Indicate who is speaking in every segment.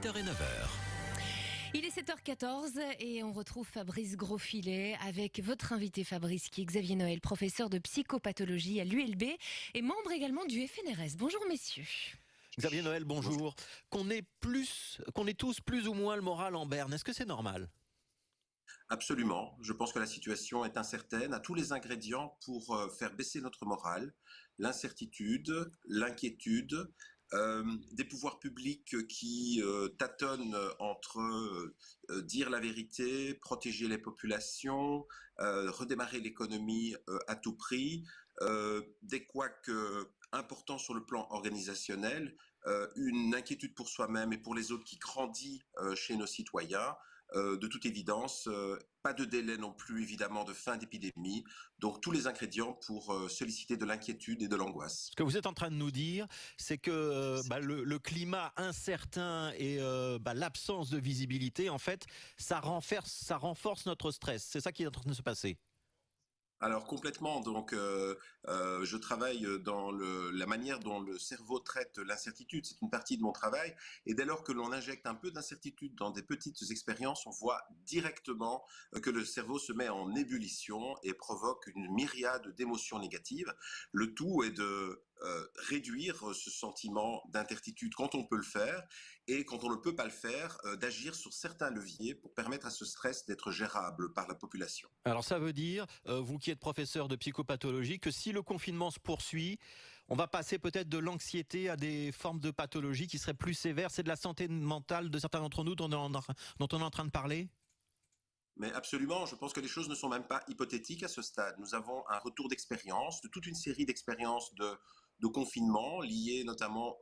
Speaker 1: 8h et 9h.
Speaker 2: Il est 7h14 et on retrouve Fabrice Grosfilet avec votre invité Fabrice qui est Xavier Noël, professeur de psychopathologie à l'ULB et membre également du FNRS. Bonjour messieurs.
Speaker 1: Xavier Noël, bonjour. Qu'on ait tous plus ou moins le moral en berne, est-ce que c'est normal ?
Speaker 3: Absolument. Je pense que la situation est incertaine, a tous les ingrédients pour faire baisser notre morale, l'incertitude, l'inquiétude, des pouvoirs publics qui tâtonnent entre dire la vérité, protéger les populations, redémarrer l'économie à tout prix, des couacs importants sur le plan organisationnel, une inquiétude pour soi-même et pour les autres qui grandit chez nos citoyens. De toute évidence, pas de délai non plus évidemment de fin d'épidémie, donc tous les ingrédients pour solliciter de l'inquiétude et de l'angoisse.
Speaker 1: Ce que vous êtes en train de nous dire, c'est que le climat incertain et l'absence de visibilité, en fait, ça renforce notre stress. C'est ça qui est en train de se passer.
Speaker 3: Alors complètement, donc je travaille dans la manière dont le cerveau traite l'incertitude, c'est une partie de mon travail, et dès lors que l'on injecte un peu d'incertitude dans des petites expériences, on voit directement que le cerveau se met en ébullition et provoque une myriade d'émotions négatives. Le tout est de réduire ce sentiment d'incertitude quand on peut le faire, et quand on ne peut pas le faire, d'agir sur certains leviers pour permettre à ce stress d'être gérable par la population.
Speaker 1: Alors ça veut dire, vous qui êtes professeur de psychopathologie, que si le confinement se poursuit, on va passer peut-être de l'anxiété à des formes de pathologie qui seraient plus sévères. C'est de la santé mentale de certains d'entre nous dont on est en train de parler ?
Speaker 3: Mais absolument, je pense que les choses ne sont même pas hypothétiques à ce stade. Nous avons un retour d'expérience, de toute une série d'expériences de confinement liées notamment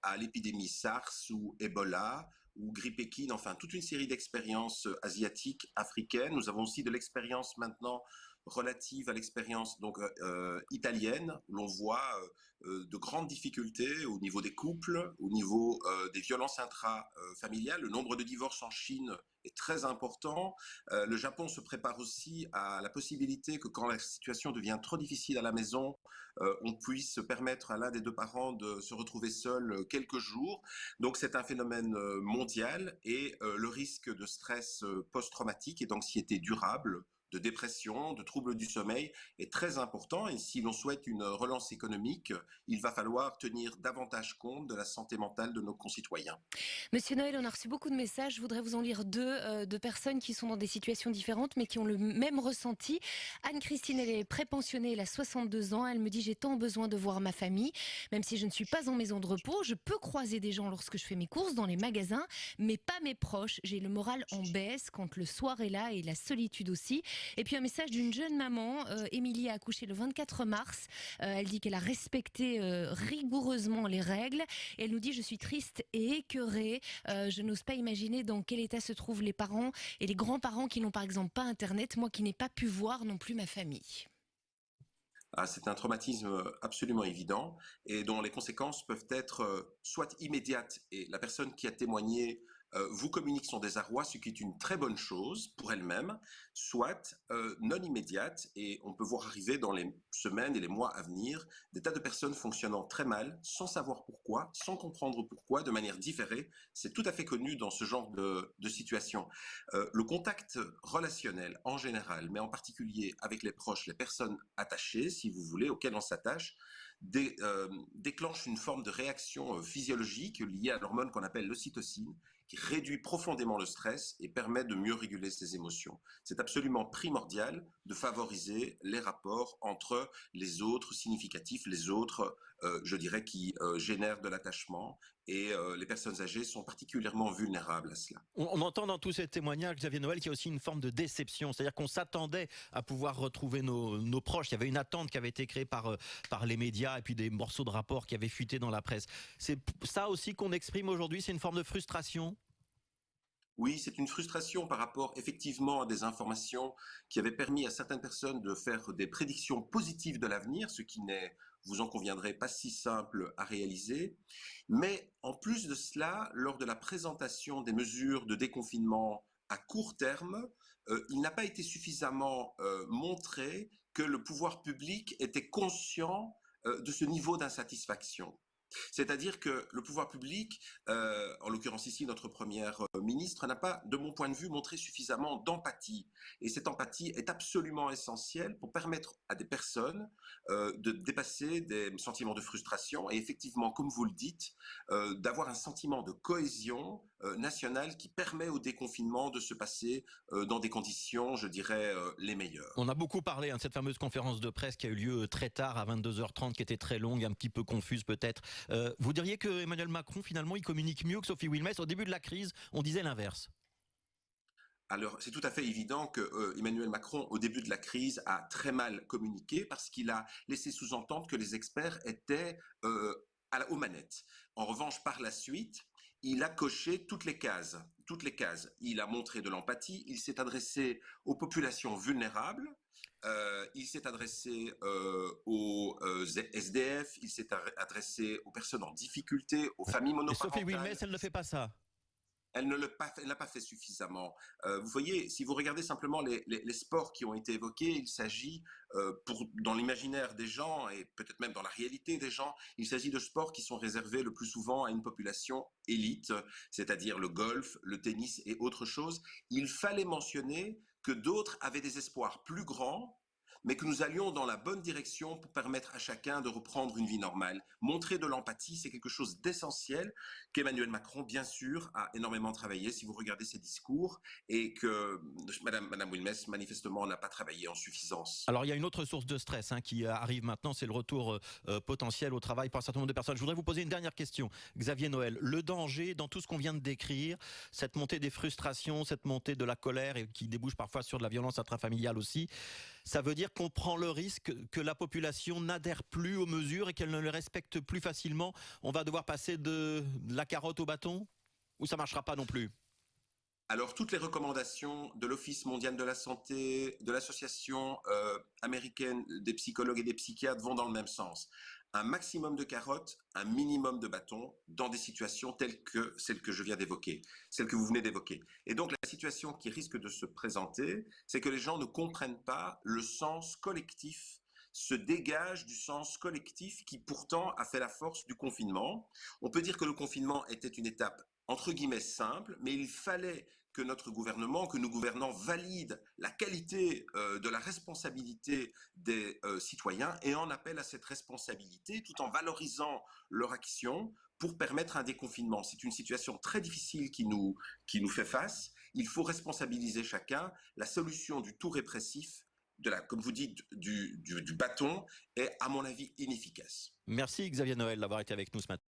Speaker 3: à l'épidémie SARS ou Ebola ou grippe équine, enfin toute une série d'expériences asiatiques, africaines. Nous avons aussi de l'expérience maintenant relative à l'expérience donc italienne, où l'on voit de grandes difficultés au niveau des couples, au niveau des violences intrafamiliales. Le nombre de divorces en Chine est très important. Le Japon se prépare aussi à la possibilité que quand la situation devient trop difficile à la maison, on puisse permettre à l'un des deux parents de se retrouver seul quelques jours. Donc c'est un phénomène mondial et le risque de stress post-traumatique et d'anxiété durable, de dépression, de troubles du sommeil est très important. Et si l'on souhaite une relance économique, il va falloir tenir davantage compte de la santé mentale de nos concitoyens.
Speaker 2: Monsieur Noël, on a reçu beaucoup de messages. Je voudrais vous en lire deux de personnes qui sont dans des situations différentes mais qui ont le même ressenti. Anne-Christine, elle est prépensionnée, elle a 62 ans. Elle me dit: j'ai tant besoin de voir ma famille. Même si je ne suis pas en maison de repos, je peux croiser des gens lorsque je fais mes courses dans les magasins, mais pas mes proches. J'ai le moral en baisse quand le soir est là et la solitude aussi. Et puis un message d'une jeune maman, Émilie a accouché le 24 mars. Elle dit qu'elle a respecté rigoureusement les règles. Et elle nous dit: je suis triste et écœurée. Je n'ose pas imaginer dans quel état se trouvent les parents et les grands-parents qui n'ont par exemple pas Internet, moi qui n'ai pas pu voir non plus ma famille.
Speaker 3: Ah, c'est un traumatisme absolument évident et dont les conséquences peuvent être soit immédiates et la personne qui a témoigné vous communique son désarroi, ce qui est une très bonne chose pour elle-même, soit non immédiate et on peut voir arriver dans les semaines et les mois à venir des tas de personnes fonctionnant très mal, sans savoir pourquoi, sans comprendre pourquoi, de manière différée. C'est tout à fait connu dans ce genre de situation. Le contact relationnel en général, mais en particulier avec les proches, les personnes attachées, si vous voulez, auxquelles on s'attache, déclenche une forme de réaction physiologique liée à l'hormone qu'on appelle l'ocytocine, qui réduit profondément le stress et permet de mieux réguler ses émotions. C'est absolument primordial de favoriser les rapports entre les autres significatifs, les autres, je dirais, qui génèrent de l'attachement, et les personnes âgées sont particulièrement vulnérables à cela.
Speaker 1: On entend dans tous ces témoignages, Xavier Noël, qu'il y a aussi une forme de déception. C'est-à-dire qu'on s'attendait à pouvoir retrouver nos proches. Il y avait une attente qui avait été créée par les médias et puis des morceaux de rapports qui avaient fuité dans la presse. C'est ça aussi qu'on exprime aujourd'hui, c'est une forme de frustration ?
Speaker 3: Oui, c'est une frustration par rapport effectivement à des informations qui avaient permis à certaines personnes de faire des prédictions positives de l'avenir, ce qui n'est, vous en conviendrez, pas si simple à réaliser. Mais en plus de cela, lors de la présentation des mesures de déconfinement à court terme, il n'a pas été suffisamment montré que le pouvoir public était conscient de ce niveau d'insatisfaction. C'est-à-dire que le pouvoir public, en l'occurrence ici notre première ministre, n'a pas, de mon point de vue, montré suffisamment d'empathie. Et cette empathie est absolument essentielle pour permettre à des personnes de dépasser des sentiments de frustration et effectivement, comme vous le dites, d'avoir un sentiment de cohésion nationale qui permet au déconfinement de se passer dans des conditions, je dirais, les meilleures.
Speaker 1: On a beaucoup parlé de cette fameuse conférence de presse qui a eu lieu très tard, à 22h30, qui était très longue, un petit peu confuse peut-être. Vous diriez que Emmanuel Macron, finalement, il communique mieux que Sophie Wilmès. Au début de la crise, on disait l'inverse.
Speaker 3: Alors, c'est tout à fait évident que Emmanuel Macron, au début de la crise, a très mal communiqué parce qu'il a laissé sous-entendre que les experts étaient aux manettes. En revanche, par la suite, il a coché toutes les cases. Toutes les cases. Il a montré de l'empathie, il s'est adressé aux populations vulnérables, il s'est adressé aux SDF, il s'est adressé aux personnes en difficulté, aux familles
Speaker 1: Et Sophie
Speaker 3: monoparentales.
Speaker 1: Wilmès, elle ne fait pas ça.
Speaker 3: Elle ne l'a pas fait suffisamment. Vous voyez, si vous regardez simplement les sports qui ont été évoqués, il s'agit, dans l'imaginaire des gens et peut-être même dans la réalité des gens, il s'agit de sports qui sont réservés le plus souvent à une population élite, c'est-à-dire le golf, le tennis et autre chose. Il fallait mentionner que d'autres avaient des espoirs plus grands, mais que nous allions dans la bonne direction pour permettre à chacun de reprendre une vie normale. Montrer de l'empathie, c'est quelque chose d'essentiel qu'Emmanuel Macron, bien sûr, a énormément travaillé, si vous regardez ses discours, et que Madame Wilmès, manifestement, n'a pas travaillé en suffisance.
Speaker 1: Alors il y a une autre source de stress qui arrive maintenant, c'est le retour potentiel au travail pour un certain nombre de personnes. Je voudrais vous poser une dernière question, Xavier Noël. Le danger dans tout ce qu'on vient de décrire, cette montée des frustrations, cette montée de la colère et qui débouche parfois sur de la violence intrafamiliale aussi, ça veut dire qu'on prend le risque que la population n'adhère plus aux mesures et qu'elle ne les respecte plus facilement. On va devoir passer de la carotte au bâton ou ça marchera pas non plus?
Speaker 3: Alors, toutes les recommandations de l'Office mondial de la santé, de l'Association américaine des psychologues et des psychiatres vont dans le même sens. Un maximum de carottes, un minimum de bâtons dans des situations telles que celles que je viens d'évoquer, celles que vous venez d'évoquer. Et donc, la situation qui risque de se présenter, c'est que les gens ne comprennent pas le sens collectif, se dégage du sens collectif qui pourtant a fait la force du confinement. On peut dire que le confinement était une étape entre guillemets simple, mais il fallait que notre gouvernement, que nos gouvernants valident la qualité de la responsabilité des citoyens et en appellent à cette responsabilité tout en valorisant leur action pour permettre un déconfinement. C'est une situation très difficile qui nous fait face. Il faut responsabiliser chacun. La solution du tout répressif, comme vous dites, du bâton, est à mon avis inefficace.
Speaker 1: Merci Xavier Noël d'avoir été avec nous ce matin.